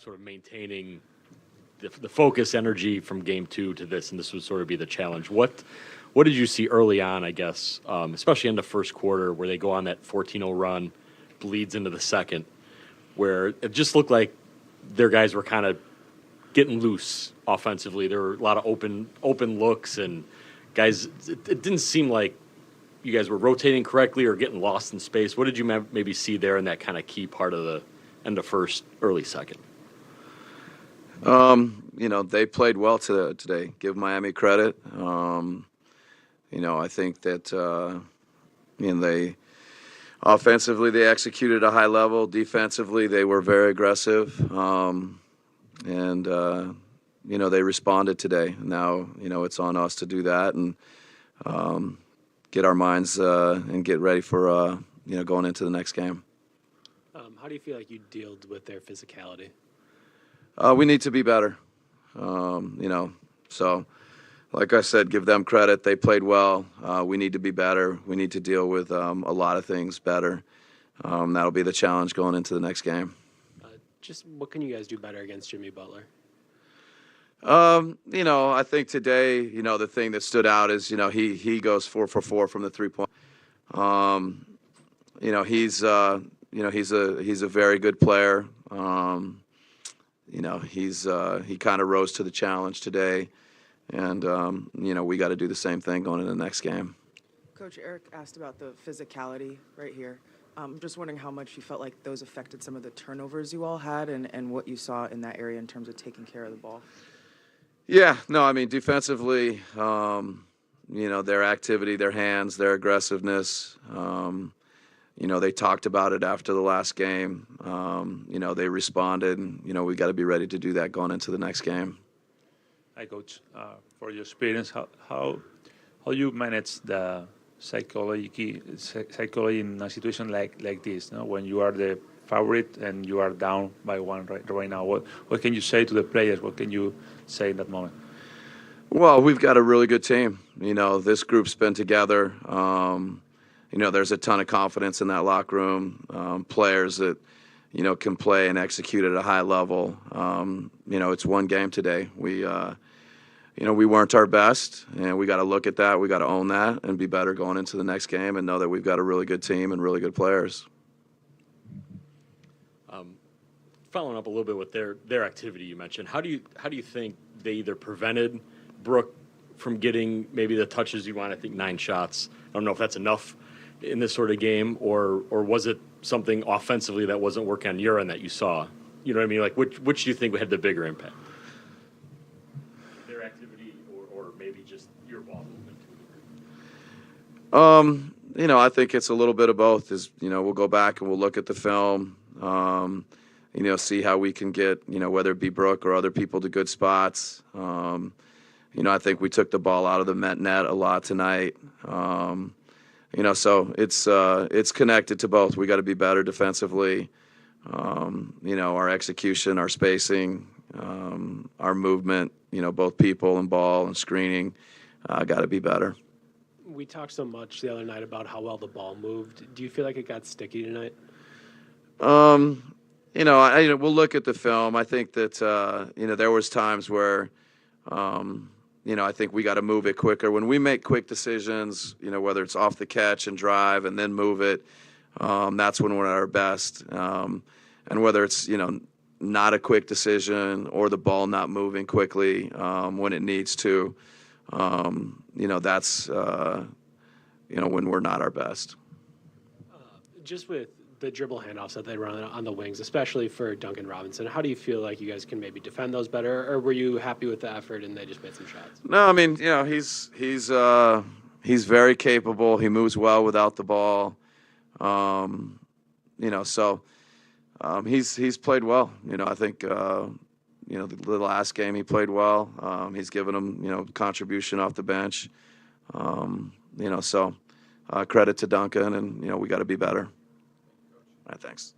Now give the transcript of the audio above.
sort of maintaining the focus energy from game two to this, and this would sort of be the challenge. What did you see early on, I guess, especially in the first quarter where they go on that 14-0 run, bleeds into the second, where it just looked like their guys were kind of getting loose offensively. There were a lot of open looks, and guys, it didn't seem like you guys were rotating correctly or getting lost in space. What did you maybe see there in that kind of key part of the end of first, early second? They played well today. Give Miami credit. I think that they offensively they executed at a high level. Defensively, they were very aggressive, and they responded today. Now it's on us to do that and get our minds and get ready for going into the next game. How do you feel like you dealt with their physicality? We need to be better. So like I said, give them credit. They played well. We need to be better. We need to deal with a lot of things better. That'll be the challenge going into the next game. Just what can you guys do better against Jimmy Butler? I think today, the thing that stood out is, he goes 4 for 4 from the 3-point. He's a very good player. He kind of rose to the challenge today, and we got to do the same thing going into the next game. Coach, Eric asked about the physicality right here. I'm just wondering how much you felt like those affected some of the turnovers you all had and what you saw in that area in terms of taking care of the ball. Yeah, no, I mean, defensively, their activity, their hands, their aggressiveness, they talked about it after the last game. They responded, and, we got to be ready to do that going into the next game. Hi, Coach. For your experience, how you manage the psychology in a situation like this, no? When you are the favorite and you are down by one right now? What can you say to the players? What can you say in that moment? Well, we've got a really good team. This group's been together. There's a ton of confidence in that locker room. Players that, can play and execute at a high level. It's one game today. We weren't our best, and we got to look at that. We got to own that and be better going into the next game and know that we've got a really good team and really good players. Following up a little bit with their activity you mentioned, how do you think they either prevented Brook from getting maybe the touches you want? I think 9 shots. I don't know if that's enough in this sort of game, or was it something offensively that wasn't working on your end that you saw? You know what I mean? Like, which do you think had the bigger impact? Their activity or maybe just your ball movement? I think it's a little bit of both. We'll go back and we'll look at the film, see how we can get, whether it be Brook or other people to good spots. I think we took the ball out of the net a lot tonight. So it's connected to both. We got to be better defensively. Our execution, our spacing, our movement, both people and ball and screening, got to be better. We talked so much the other night about how well the ball moved. Do you feel like it got sticky tonight? We'll look at the film. I think that, there was times where, I think we got to move it quicker. When we make quick decisions, whether it's off the catch and drive and then move it, that's when we're at our best. And whether it's, not a quick decision or the ball not moving quickly when it needs to, that's, when we're not our best. Just with the dribble handoffs that they run on the wings, especially for Duncan Robinson, how do you feel like you guys can maybe defend those better, or were you happy with the effort and they just made some shots? No, I mean, he's very capable. He moves well without the ball. He's played well. I think the last game he played well. He's given him contribution off the bench. Credit to Duncan, and we got to be better. All right, thanks.